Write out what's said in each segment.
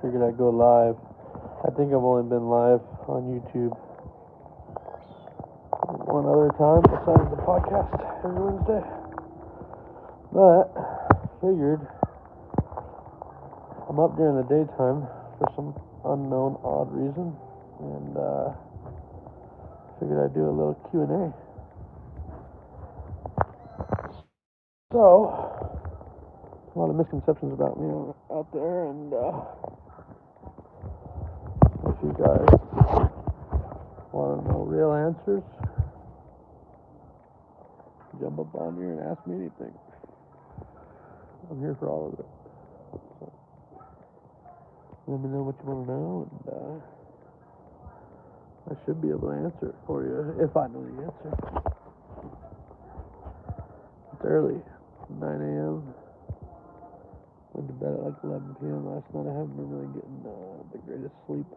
figured I'd go live. I think I've only been live on YouTube one other time besides the podcast every Wednesday. But figured I'm up during the daytime for some unknown odd reason, and figured I'd do a little Q&A. So, a lot of misconceptions about me out there, and if you guys want to know real answers, jump up on here and ask me anything. I'm here for all of it. So, let me know what you want to know, and I should be able to answer it for you if I know the answer. It's early, 9 a.m. Went to bed at like 11 p.m. last night. I haven't been really getting the greatest sleep.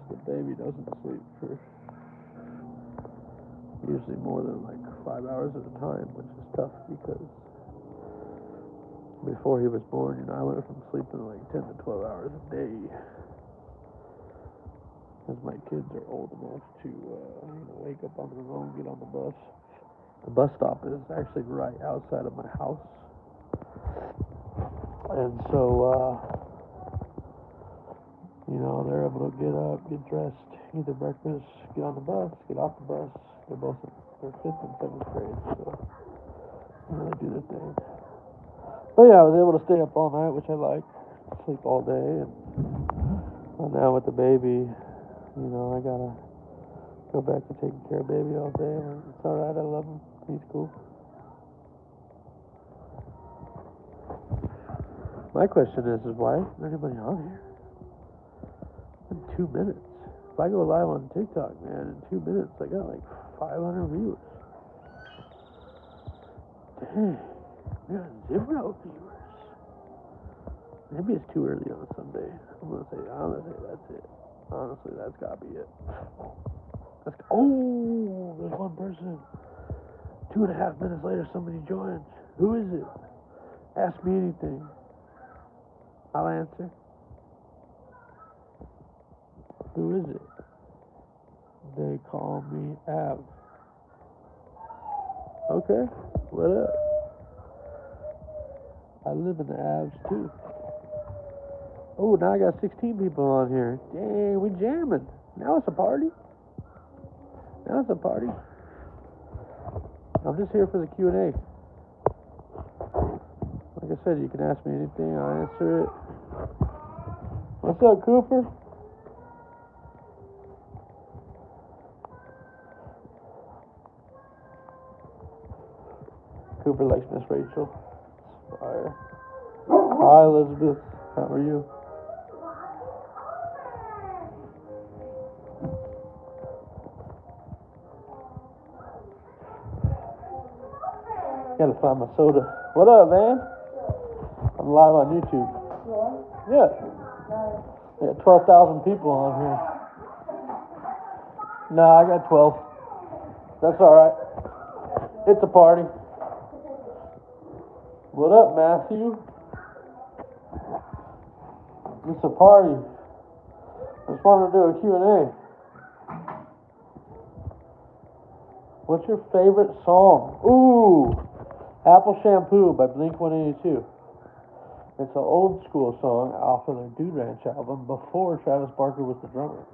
The baby doesn't sleep for usually more than like 5 hours at a time, which is tough because before he was born, I went from sleeping like 10 to 12 hours a day. Because my kids are old enough to wake up on their own, get on the bus. The bus stop is actually right outside of my house. And so, they're able to get up, get dressed, eat their breakfast, get on the bus, get off the bus. They're both in their 5th and 7th grade, so they do their thing. But yeah, I was able to stay up all night, which I like. Sleep all day, and now with the baby, I gotta go back to taking care of baby all day. It's alright, I love him. He's cool. My question is why isn't anybody on here? In 2 minutes. If I go live on TikTok, man, in 2 minutes, I got like 500 viewers. Dang, we got 0 viewers. Maybe it's too early on a Sunday. I'm gonna say that's it. Honestly, that's gotta be it. There's one person. 2.5 minutes later, somebody joined. Who is it? Ask me anything. I'll answer. Who is it? They call me Av. Okay, what up? I live in the Avs too. Oh, now I got 16 people on here. Dang, we jamming. Now it's a party. I'm just here for the Q&A. Like I said, you can ask me anything, I'll answer it. What's up, Cooper? Cooper likes Miss Rachel. Fire. Hi, Elizabeth. How are you? Gotta find my soda. What up, man? I'm live on YouTube. Yeah. We got 12,000 people on here. Nah, I got 12. That's alright. It's a party. What up, Matthew? It's a party. Just wanted to do a Q&A. What's your favorite song? Ooh, Apple Shampoo by Blink-182. It's an old school song off of their Dude Ranch album before Travis Barker was the drummer.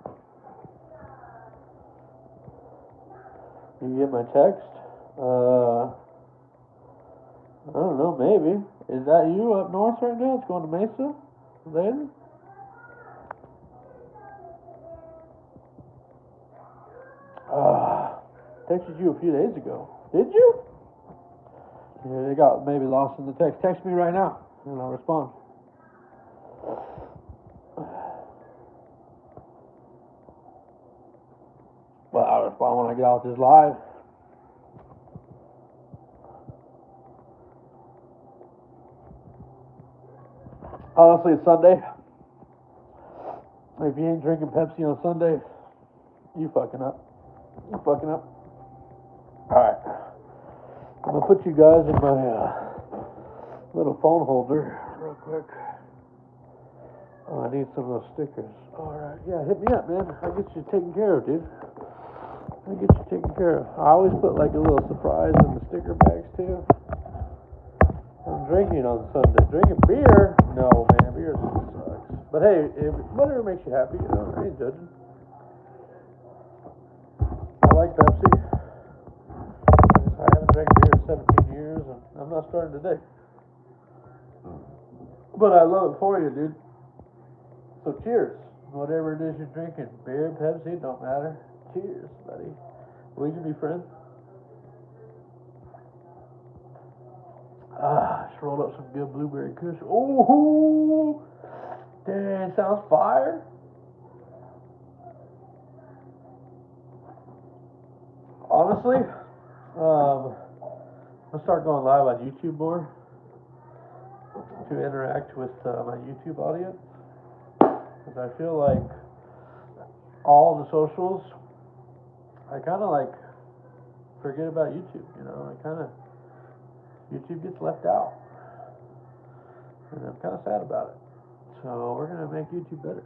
You get my text? I don't know, maybe. Is that you up north right now? It's going to Mesa later? Texted you a few days ago. Did you? Yeah, they got maybe lost in the text. Text me right now, and I'll respond. Well, I'll respond when I get out this live. Honestly, it's Sunday. If you ain't drinking Pepsi on Sunday, you fucking up. Alright. I'm going to put you guys in my little phone holder quick. Oh, I need some of those stickers. Alright, yeah, hit me up, man. I'll get you taken care of, dude. I'll get you taken care of. I always put like a little surprise in the sticker bags, too. I'm drinking on Sunday. Drinking beer? No, man, beer sucks. But hey, whatever makes you happy, you know, I ain't judging. I like Pepsi. I haven't drank beer in 17 years, and I'm not starting today. But I love it for you, dude. So cheers. Whatever it is you're drinking, beer, Pepsi, don't matter. Cheers, buddy. We can be friends. Just rolled up some good blueberry kush. Oh, dang, sounds fire. Honestly, I'm gonna start going live on YouTube more to interact with my YouTube audience, because I feel like all the socials, I kind of like forget about YouTube. You know, YouTube gets left out, and I'm kind of sad about it. So we're gonna make YouTube better,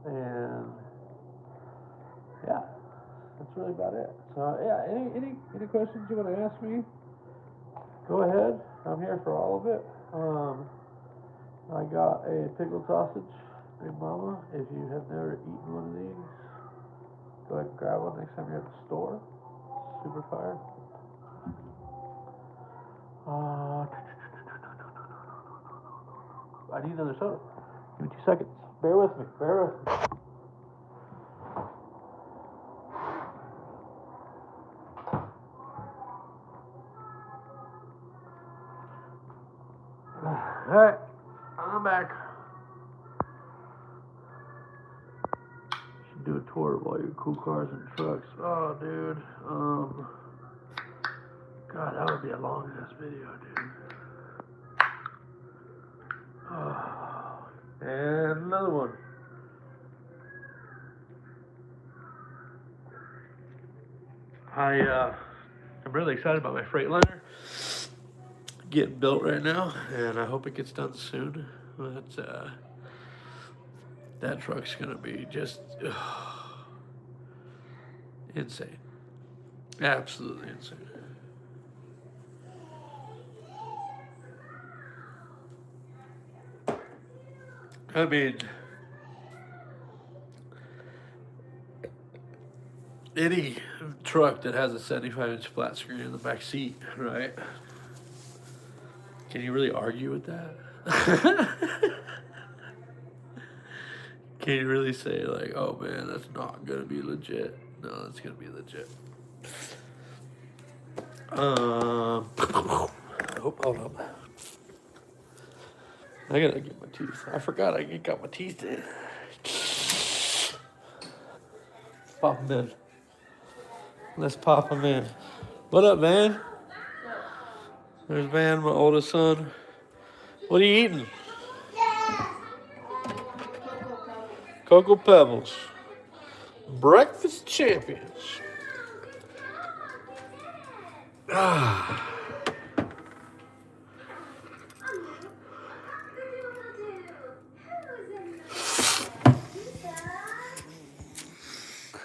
and yeah, that's really about it. So yeah, any questions you want to ask me, go ahead. I'm here for all of it. I got a pickled sausage, Big Mama. If you have never eaten one of these, go ahead and grab one next time you're at the store. Super fire. I need another soda. Give me 2 seconds. Bear with me. Bear with me. Alright, I'm back. Should do a tour of all your cool cars and trucks. Oh, dude. God, that would be a long ass video, dude. Oh, and another one. I'm really excited about my Freightliner getting built right now, and I hope it gets done soon. But that truck's gonna be just insane, absolutely insane. I mean, any truck that has a 75-inch flat screen in the back seat, right? Can you really argue with that? Can you really say, like, oh man, that's not gonna be legit? No, that's gonna be legit. Oh, hold up. I gotta get my teeth. I forgot I got my teeth in. Pop them in. Let's pop them in. What up, Van? There's Van, my oldest son. What are you eating? Cocoa Pebbles. Breakfast champions. Ah.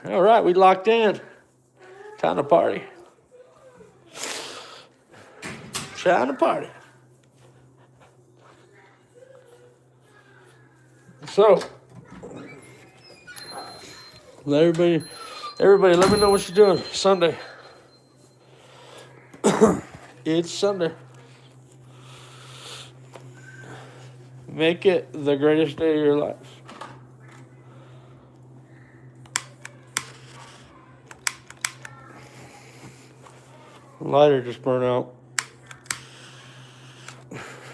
All right, we locked in. Time to party. Time to party. So, let everybody, let me know what you're doing Sunday. It's Sunday. Make it the greatest day of your life. Lighter just burned out.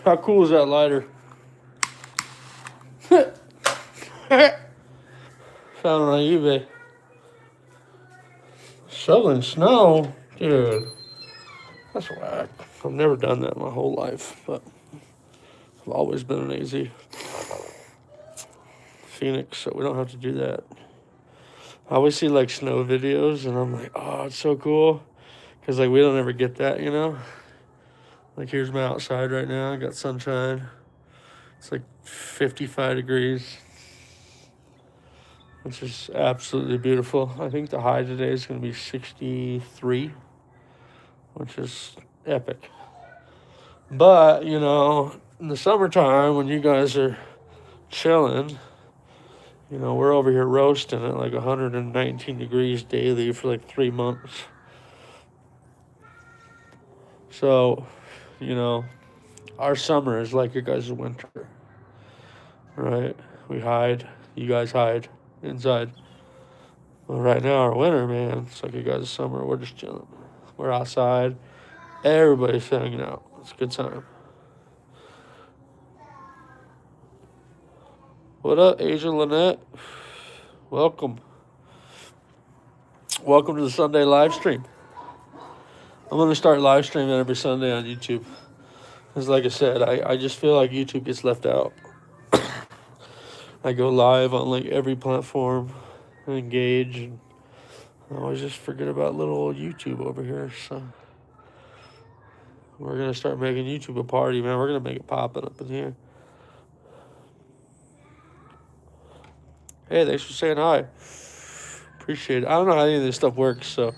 How cool is that lighter? Found it on eBay. Shoveling snow? Dude, that's whack. I've never done that my whole life, but I've always been an AZ Phoenix, so we don't have to do that. I always see like snow videos, and I'm like, oh, it's so cool. Because like we don't ever get that, you know? Like here's my outside right now. I got sunshine. It's like 55 degrees, which is absolutely beautiful. I think the high today is going to be 63, which is epic. But, you know, in the summertime when you guys are chilling, you know, we're over here roasting at like 119 degrees daily for like 3 months. So, you know, our summer is like your guys' winter, right? We hide, you guys hide inside. Well, right now, our winter, man, it's like you guys' summer. We're just chilling. We're outside. Everybody's hanging out. It's a good time. What up, Asia Lynette? Welcome. Welcome to the Sunday live stream. I'm going to start live streaming every Sunday on YouTube. Because, like I said, I just feel like YouTube gets left out. I go live on like every platform and engage, and I always just forget about little old YouTube over here. So we're gonna start making YouTube a party, man. We're gonna make it popping up in here. Hey, thanks for saying hi. Appreciate it. I don't know how any of this stuff works, so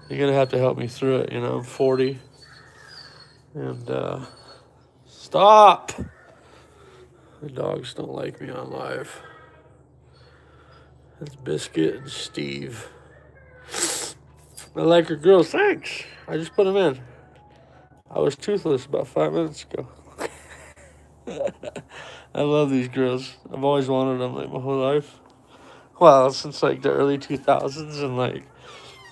you're gonna have to help me through it. You know, I'm 40, and stop. The dogs don't like me on live. It's Biscuit and Steve. I like your girls. Thanks. I just put them in. I was toothless about 5 minutes ago. I love these girls. I've always wanted them like my whole life. Well, since like the early 2000s, and like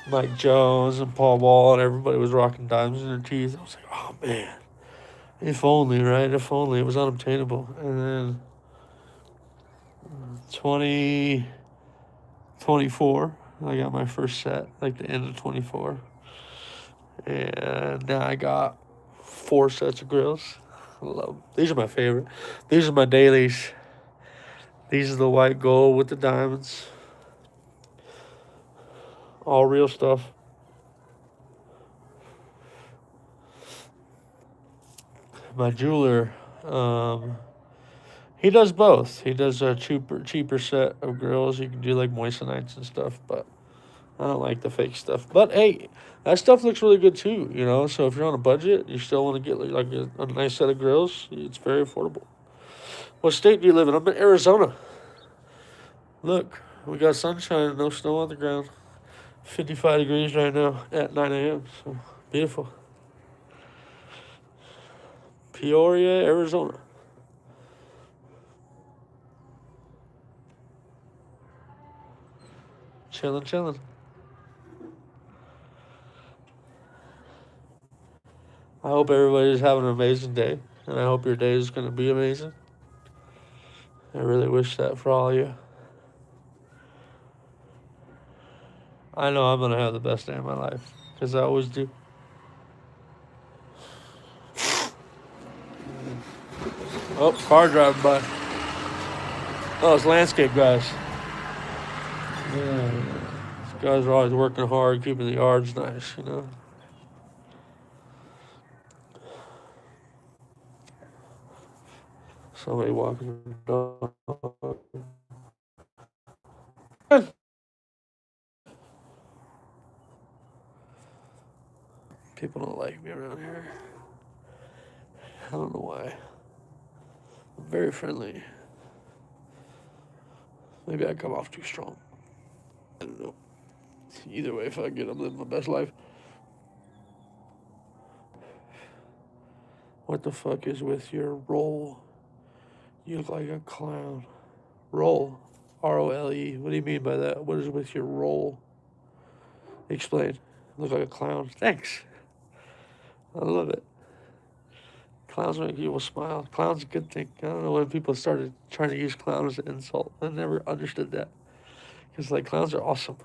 Mike Jones and Paul Wall and everybody was rocking diamonds in their teeth. I was like, oh man, if only, right? If only it was unobtainable. And then 2024, I got my first set, like the end of 24. And now I got 4 sets of grills. I love them. These are my favorite. These are my dailies. These are the white gold with the diamonds. All real stuff. My jeweler, he does both. He does a cheaper set of grills. You can do like moissanites and stuff, but I don't like the fake stuff. But hey, that stuff looks really good too, you know. So if you're on a budget, you still want to get like a nice set of grills. It's very affordable. What state do you live in? I'm in Arizona. Look, we got sunshine, no snow on the ground. 55 degrees right now at 9 a.m. So beautiful. Peoria, Arizona. Chilling. I hope everybody's having an amazing day, and I hope your day is going to be amazing. I really wish that for all of you. I know I'm going to have the best day of my life, because I always do. Oh, car driving by. Oh, it's landscape guys. Yeah, these guys are always working hard, keeping the yards nice, you know. Somebody walking the dog. People don't like me around here. I don't know why. I'm very friendly. Maybe I come off too strong. I don't know. Either way, if I get, I'm living my best life. What the fuck is with your roll? You look like a clown. Roll. R-O-L-E. What do you mean by that? What is with your roll? Explain. Look like a clown. Thanks. I love it. Clowns make people smile. Clown's a good thing. I don't know when people started trying to use clown as an insult. I never understood that. Because, like, clowns are awesome.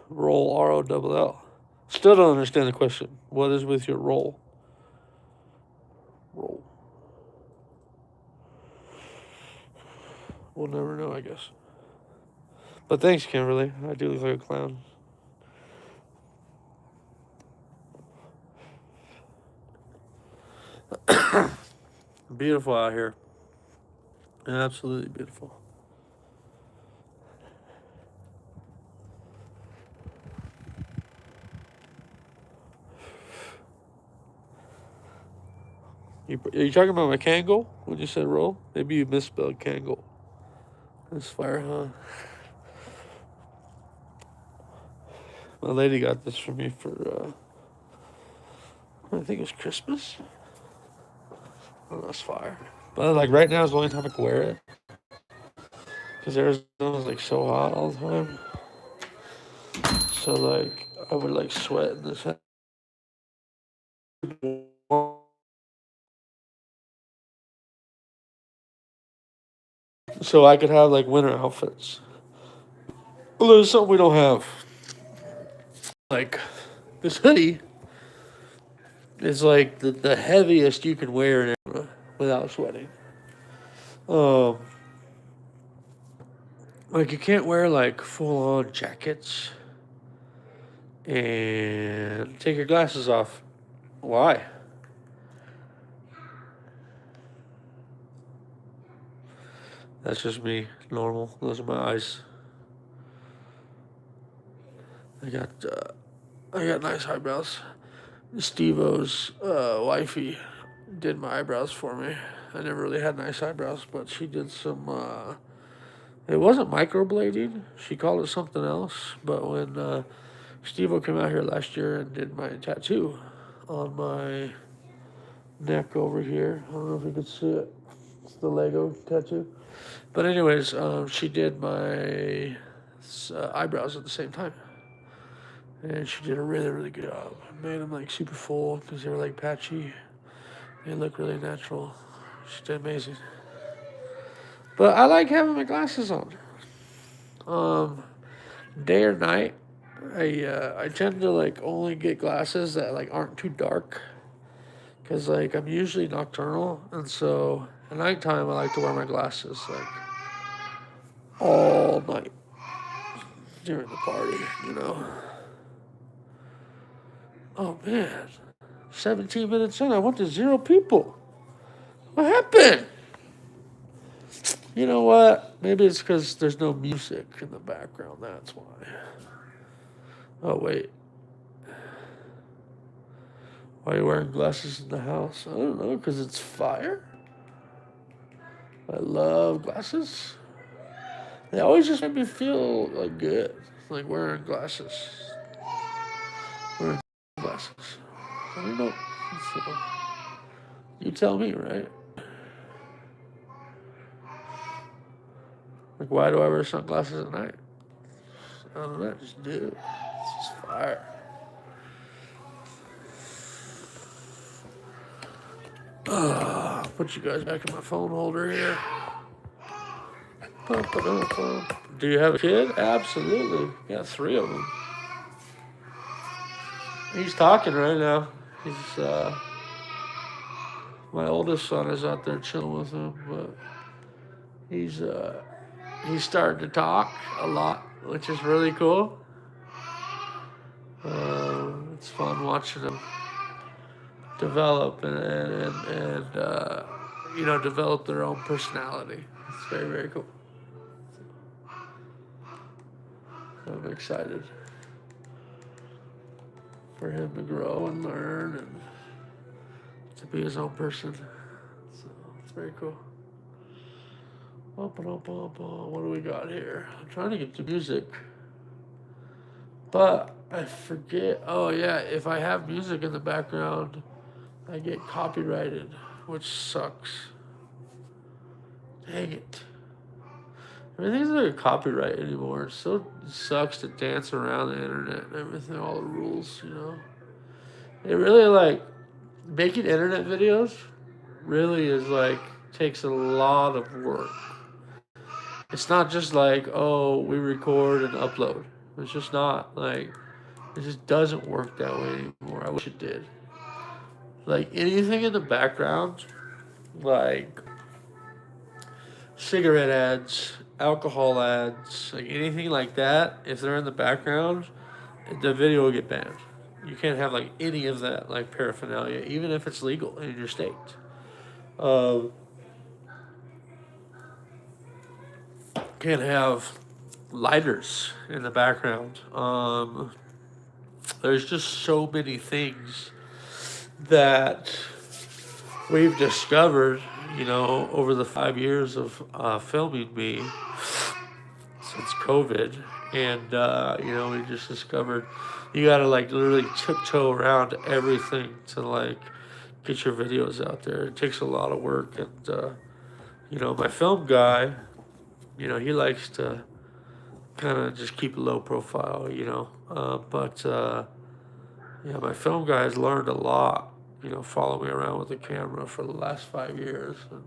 Roll, R-O-L-L. Still don't understand the question. What is with your roll? Roll. We'll never know, I guess. But thanks, Kimberly. I do look like a clown. Beautiful out here. Absolutely beautiful. Are you talking about my Kangol when you said roll? Maybe you misspelled Kangol. That's fire, huh? My lady got this for me for, I think it was Christmas. Oh, that's fire. But like right now is the only time I can wear it. Because Arizona's like so hot all the time. So like I would like sweat in this hat. So I could have like winter outfits. Although there's something we don't have. Like this hoodie is like the heaviest you can wear in Arizona without sweating. Um, like you can't wear like full on jackets and take your glasses off. Why? That's just me. Normal. Those are my eyes. I got nice eyebrows. Steve-O's wifey did my eyebrows for me. I never really had nice eyebrows, but she did some. It wasn't microblading. She called it something else. But when Steve-O came out here last year and did my tattoo on my neck over here, I don't know if you could see it. It's the Lego tattoo. But anyways, she did my eyebrows at the same time. And she did a really, really good job. Made them like super full because they were like patchy. They look really natural. She did amazing. But I like having my glasses on. Um, Day or night, I tend to like only get glasses that like aren't too dark. Cause like I'm usually nocturnal, and so at nighttime I like to wear my glasses like all night during the party. You know. Oh man, 17 minutes in, I went to 0 people. What happened? You know what? Maybe it's because there's no music in the background. That's why. Oh, wait. Why are you wearing glasses in the house? I don't know, because it's fire. I love glasses. They always just make me feel like good. Like wearing glasses. Wearing glasses. I don't know. So, you tell me, right? Like, why do I wear sunglasses at night? I don't know. Just do it. It's just fire. I'll put you guys back in my phone holder here. Do you have a kid? Absolutely. Got 3 of them. He's talking right now. He's my oldest son is out there chilling with him, but he's he's starting to talk a lot, which is really cool. It's fun watching him develop and develop their own personality. It's very, very cool. I'm excited for him to grow and learn and to be his own person. So it's very cool. What do we got here? I'm trying to get to music. But I forget. Oh, yeah. If I have music in the background, I get copyrighted, which sucks. Dang it. Everything's like a copyright anymore. It sucks to dance around the internet and everything, all the rules, you know? It really, like, making internet videos really is, like, takes a lot of work. It's not just like, oh, we record and upload. It's just not, like, it just doesn't work that way anymore. I wish it did. Like, anything in the background, like cigarette ads, alcohol ads, like anything like that, if they're in the background, the video will get banned. You can't have like any of that like paraphernalia, even if it's legal in your state. Um, can't have lighters in the background. There's just so many things that we've discovered, over the 5 years of filming me since COVID. And, we just discovered you got to like literally tiptoe around everything to like get your videos out there. It takes a lot of work. And, my film guy, he likes to kind of just keep a low profile, but yeah, my film guys learned a lot, follow me around with the camera for the last 5 years. And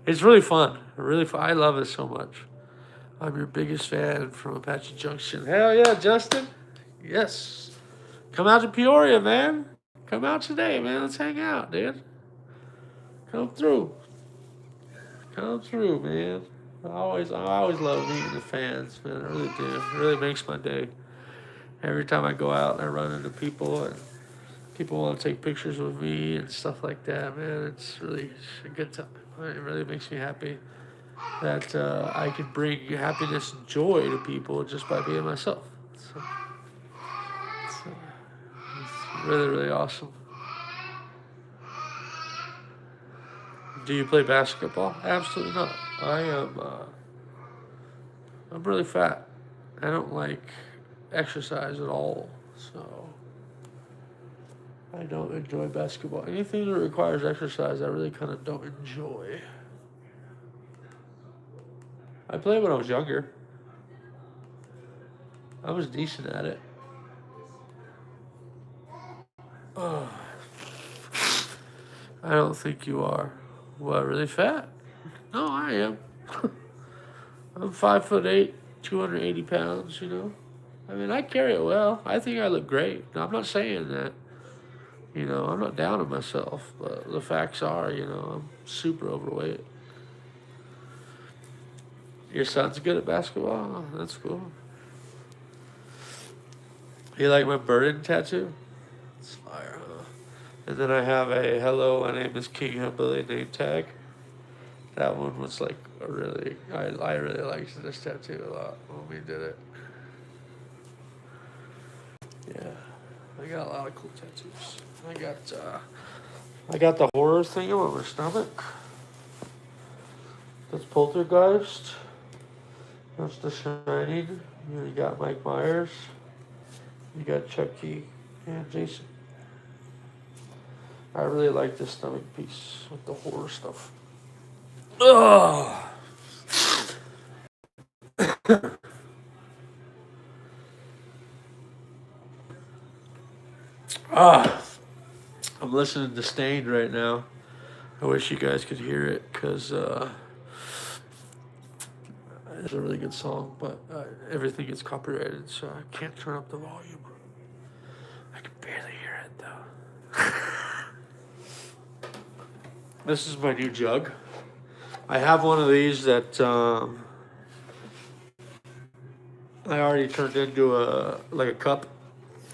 it's really fun. Really fun. I love it so much. I'm your biggest fan from Apache Junction. Hell yeah, Justin. Yes. Come out to Peoria, man. Come out today, man. Let's hang out, dude. Come through. Come through, man. I always love meeting the fans, man. I really do. It really makes my day. Every time I go out and I run into people and people want to take pictures with me and stuff like that, man, it's really a good time. It really makes me happy that I can bring happiness and joy to people just by being myself. So it's really, really awesome. Do you play basketball? Absolutely not. I'm really fat. I don't like exercise at all, so I don't enjoy basketball. Anything that requires exercise, I really kind of don't enjoy. I played when I was younger. I was decent at it. Oh, I don't think you are. What, really fat? No, I am. I'm 5'8", 280 pounds, I mean, I carry it well. I think I look great. I'm not saying that, I'm not down on myself, but the facts are, I'm super overweight. Your son's good at basketball? Oh, that's cool. You like my burden tattoo? It's fire, huh? And then I have a hello, my name is King Hillbilly name tag. That one was like I really liked this tattoo a lot when we did it. Yeah, I got a lot of cool tattoos. I got the horror thing on my stomach. That's Poltergeist. That's The Shining. You got Mike Myers. You got Chucky and Jason. I really like this stomach piece with the horror stuff. Ugh. I'm listening to Stained right now. I wish you guys could hear it because it's a really good song, but everything gets copyrighted, so I can't turn up the volume. I can barely hear it though. This is my new jug. I have one of these that I already turned into a cup.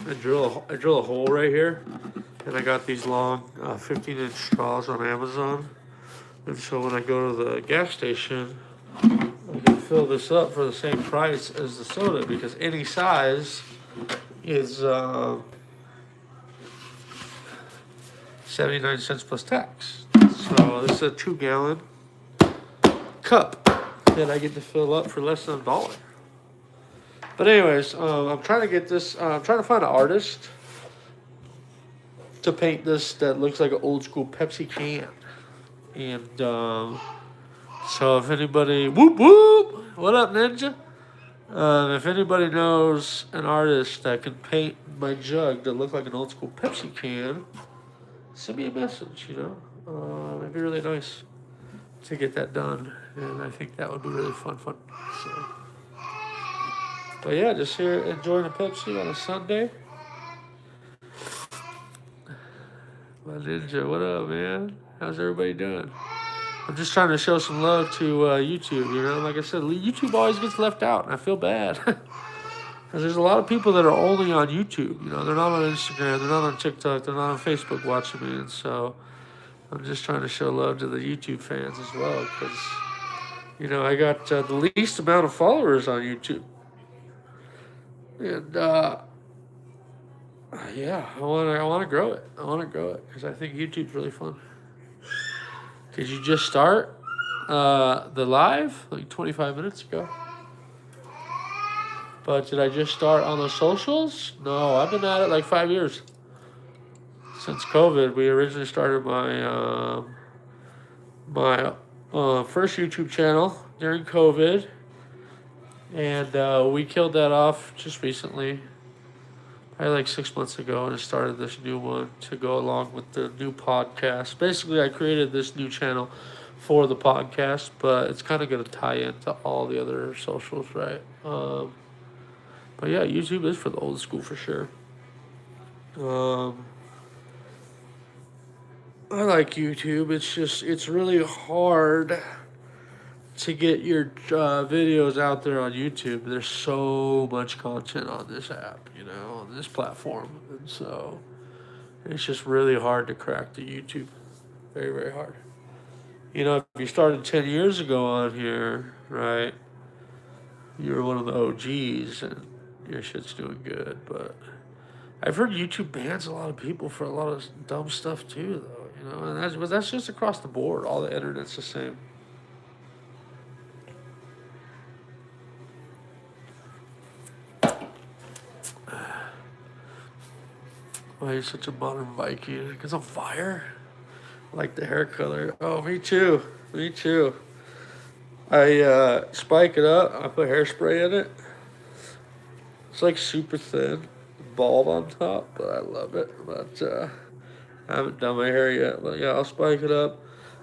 I drill a hole right here, and I got these long 15-inch straws on Amazon. And so when I go to the gas station, I can fill this up for the same price as the soda because any size is 79 cents plus tax. So this is a 2-gallon cup that I get to fill up for less than $1. But anyways, I'm trying to get this. I'm trying to find an artist to paint this that looks like an old school Pepsi can. And so if anybody, whoop whoop, what up, Ninja? If anybody knows an artist that can paint my jug that look like an old school Pepsi can, send me a message. It'd be really nice to get that done, and I think that would be really fun. So. But yeah, just here enjoying a Pepsi on a Sunday. My Ninja, what up, man? How's everybody doing? I'm just trying to show some love to YouTube, Like I said, YouTube always gets left out, and I feel bad. Because there's a lot of people that are only on YouTube, They're not on Instagram, they're not on TikTok, they're not on Facebook watching me, and so I'm just trying to show love to the YouTube fans as well, because I got the least amount of followers on YouTube, and yeah, I want to grow it. I want to grow it because I think YouTube's really fun. Did you just start the live like 25 minutes ago? But did I just start on the socials? No, I've been at it like 5 years. Since COVID, we originally started my first YouTube channel during COVID, and we killed that off just recently, probably like 6 months ago, and started this new one to go along with the new podcast. Basically, I created this new channel for the podcast, but it's kind of going to tie into all the other socials, right? But yeah, YouTube is for the old school for sure. I like YouTube. It's really hard to get your videos out there on YouTube. There's so much content on this app, on this platform. And so it's just really hard to crack the YouTube. Very, very hard. If you started 10 years ago on here, right, you were one of the OGs and your shit's doing good. But I've heard YouTube bans a lot of people for a lot of dumb stuff too, though. And that's just across the board. All the internet's the same. Why are you such a modern Viking? Because I'm fire? I like the hair color. Oh, me too. Me too. I spike it up. I put hairspray in it. It's like super thin, bald on top, but I love it. But I haven't done my hair yet. But yeah, I'll spike it up.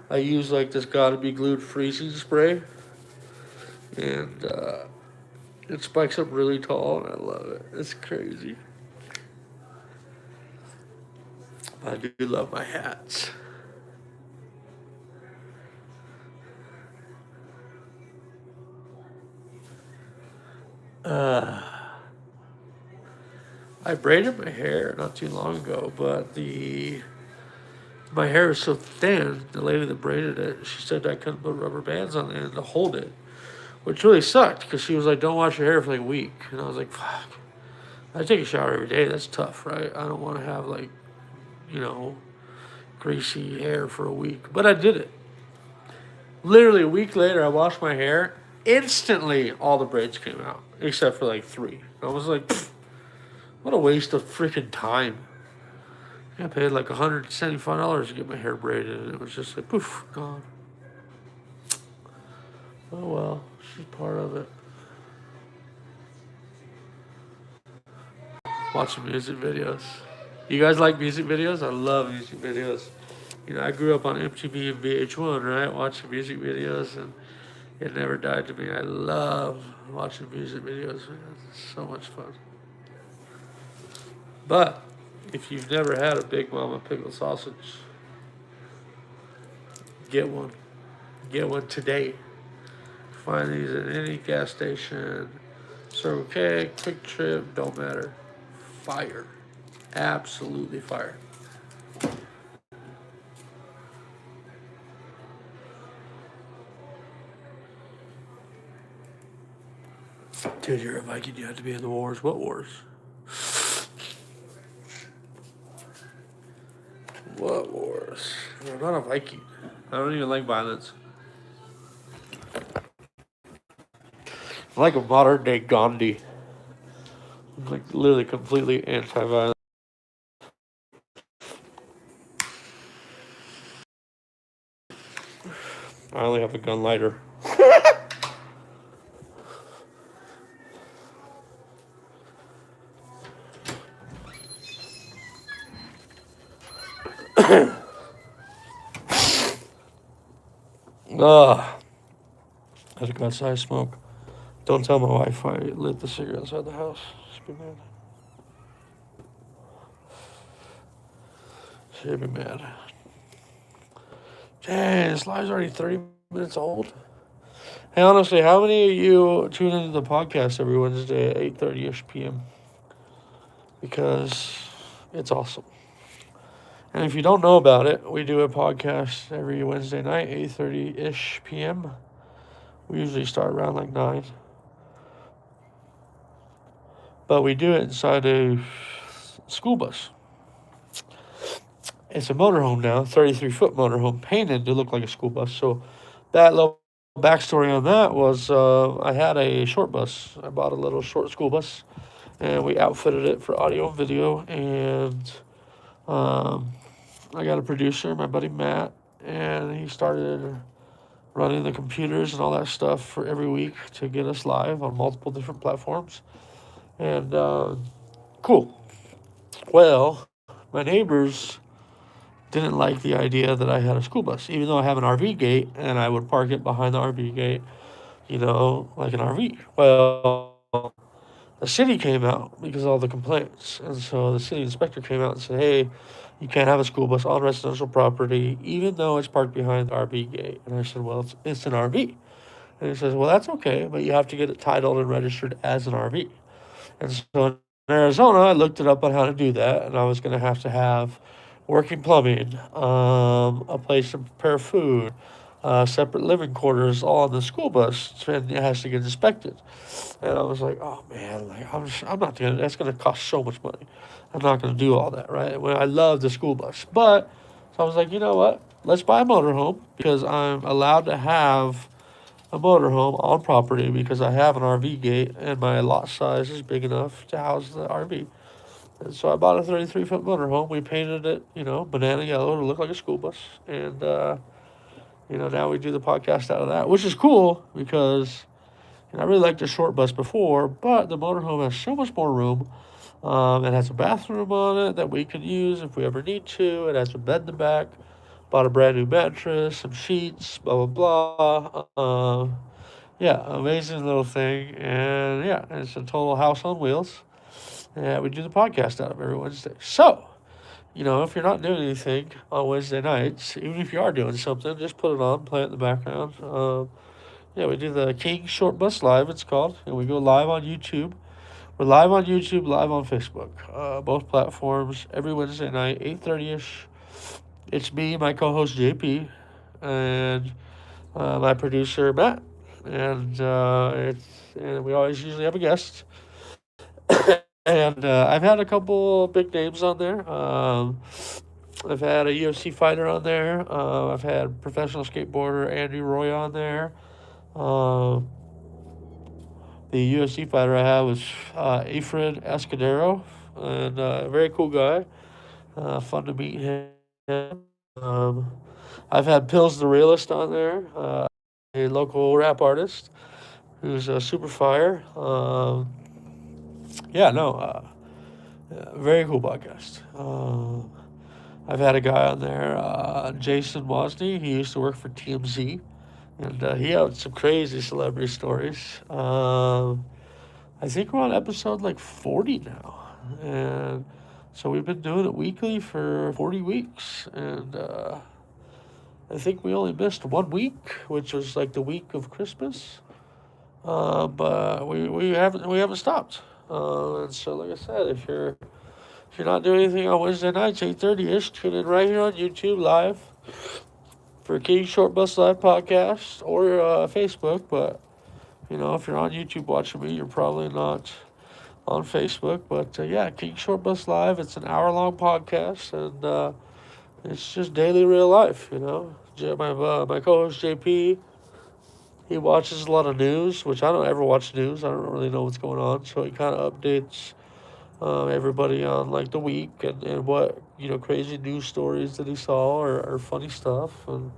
I use like this Gotta Be Glued freezing spray, and it spikes up really tall, and I love it. It's crazy. I do love my hats. I braided my hair not too long ago, but my hair is so thin. The lady that braided it, she said I couldn't put rubber bands on the end to hold it, which really sucked because she was like, "Don't wash your hair for like a week," and I was like, "Fuck." I take a shower every day. That's tough, right? I don't want to have like, greasy hair for a week. But I did it. Literally a week later, I washed my hair. Instantly, all the braids came out, except for like 3. I was like, what a waste of freaking time. I paid like $175 to get my hair braided, and it was just like, poof, gone. Oh well, she's part of it. Watching music videos. You guys like music videos? I love music videos. I grew up on MTV and VH1, right? Watching music videos, and it never died to me. I love watching music videos, man. It's so much fun. But if you've never had a Big Mama pickle sausage, get one. Get one today. Find these at any gas station. Circle K, Quick Trip, don't matter. Fire. Absolutely fire. Dude, you're a Viking. You have to be in the wars. What wars? What wars? I'm not a Viking. I don't even like violence. I'm like a modern day Gandhi. I'm like literally completely anti-violence. I only have a gun lighter. I had to go outside and smoke. Don't tell my wife I lit the cigarette outside the house. She'd be mad. She'd be mad. Dang, this live's already 30 minutes old. Hey, honestly, how many of you tune into the podcast every Wednesday at 8:30ish p.m.? Because it's awesome. And if you don't know about it, we do a podcast every Wednesday night, 8:30-ish p.m. We usually start around like 9. But we do it inside a school bus. It's a motorhome now, 33-foot motorhome, painted to look like a school bus. So that little backstory on that was I had a short bus. I bought a little short school bus, and we outfitted it for audio and video. And um, I got a producer, my buddy Matt, and he started running the computers and all that stuff for every week to get us live on multiple different platforms. And cool. Well, my neighbors didn't like the idea that I had a school bus, even though I have an RV gate and I would park it behind the RV gate, like an RV. Well, the city came out because of all the complaints. And so the city inspector came out and said, hey, you can't have a school bus on residential property, even though it's parked behind the RV gate. And I said, well, it's an RV. And he says, well, that's okay, but you have to get it titled and registered as an RV. And so in Arizona, I looked it up on how to do that, and I was going to have working plumbing, a place to prepare food, separate living quarters, all on the school bus, and it has to get inspected. And I was like, oh man, like I'm not gonna. That's gonna cost so much money. I'm not gonna do all that, right? When I love the school bus, but so I was like, you know what? Let's buy a motorhome because I'm allowed to have a motorhome on property because I have an RV gate and my lot size is big enough to house the RV. And so I bought a 33-foot motorhome. We painted it, banana yellow to look like a school bus. And, now we do the podcast out of that, which is cool because I really liked the short bus before, but the motorhome has so much more room. It has a bathroom on it that we can use if we ever need to. It has a bed in the back. Bought a brand new mattress, some sheets, blah, blah, blah. Yeah, amazing little thing. And yeah, it's a total house on wheels. And we do the podcast out of every Wednesday. So, if you're not doing anything on Wednesday nights, even if you are doing something, just put it on, play it in the background. Yeah, we do the King Short Bus Live, it's called. And we go live on YouTube. We're live on YouTube, live on Facebook. Both platforms, every Wednesday night, 8:30-ish. It's me, my co-host JP, and my producer Matt. And we always usually have a guest. And I've had a couple big names on there. I've had a UFC fighter on there. I've had professional skateboarder Andy Roy on there. Uh, the UFC fighter I had was Efred Escudero, and a very cool guy. Fun to meet him. I've had Pills the Realist on there, a local rap artist who's super fire. Yeah, no, very cool podcast. I've had a guy on there, Jason Wozny. He used to work for TMZ, and he had some crazy celebrity stories. I think we're on episode like 40 now, and so we've been doing it weekly for 40 weeks, and I think we only missed 1 week, which was like the week of Christmas. But we haven't stopped. And so like I said, if you're not doing anything on Wednesday nights, 8:30-ish, tune in right here on YouTube live for King Short Bus Live podcast or Facebook. But, if you're on YouTube watching me, you're probably not on Facebook. But, yeah, King Short Bus Live, it's an hour-long podcast, and it's just daily real life. My co-host JP, he watches a lot of news, which I don't ever watch news. I don't really know what's going on, so he kind of updates everybody on like the week and what crazy news stories that he saw or funny stuff, and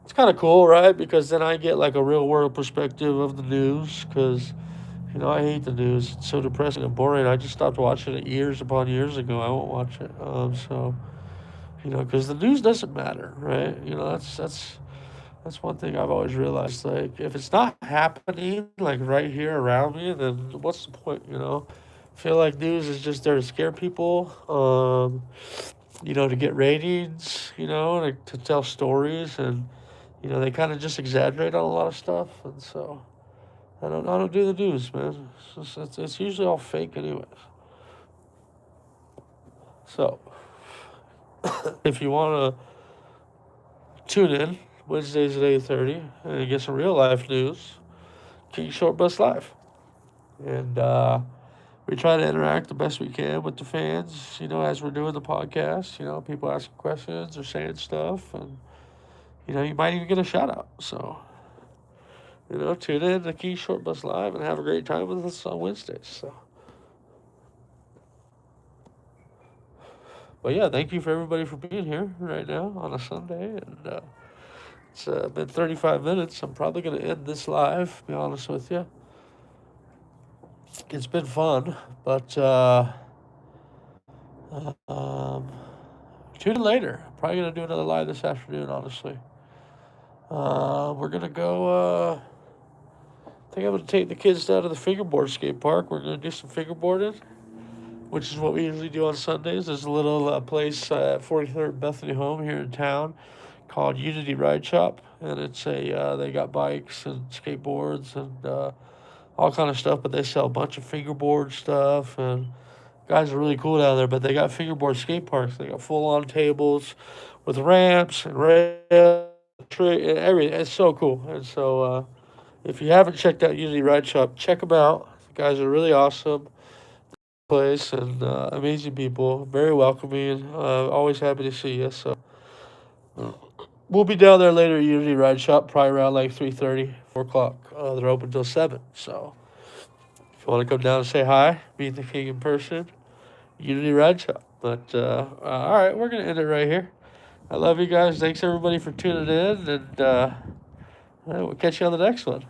it's kind of cool, right? Because then I get like a real world perspective of the news. Because I hate the news; it's so depressing and boring. I just stopped watching it years upon years ago. I won't watch it. So because the news doesn't matter, right? That's one thing I've always realized. Like, if it's not happening, like, right here around me, then what's the point, I feel like news is just there to scare people, to get ratings, to tell stories, and, they kind of just exaggerate on a lot of stuff, and so I don't do the news, man. It's usually all fake anyway. So, if you want to tune in Wednesdays at 8:30 and get some real life news, King Short Bus Live. And we try to interact the best we can with the fans, as we're doing the podcast. People asking questions or saying stuff, and, you might even get a shout out. So, tune in to King Short Bus Live and have a great time with us on Wednesdays. So, but yeah, thank you for everybody for being here right now on a Sunday. And it's been 35 minutes. I'm probably going to end this live, to be honest with you. It's been fun, but um, tune in later. Probably going to do another live this afternoon, honestly. We're going to go, I think I'm going to take the kids down to the fingerboard skate park. We're going to do some fingerboarding, which is what we usually do on Sundays. There's a little place at 43rd Bethany Home here in town called Unity Ride Shop, and it's they got bikes and skateboards and all kind of stuff, but they sell a bunch of fingerboard stuff, and guys are really cool down there. But they got fingerboard skate parks. They got full-on tables with ramps and rails, and everything. It's so cool. And so if you haven't checked out Unity Ride Shop, check them out. The guys are really awesome place and amazing people, very welcoming. Always happy to see you. So we'll be down there later at Unity Ride Shop, probably around like 3:30, 4 o'clock. They're open till 7. So if you want to come down and say hi, meet the king in person, Unity Ride Shop. But all right, we're gonna end it right here. I love you guys. Thanks everybody for tuning in, and we'll catch you on the next one.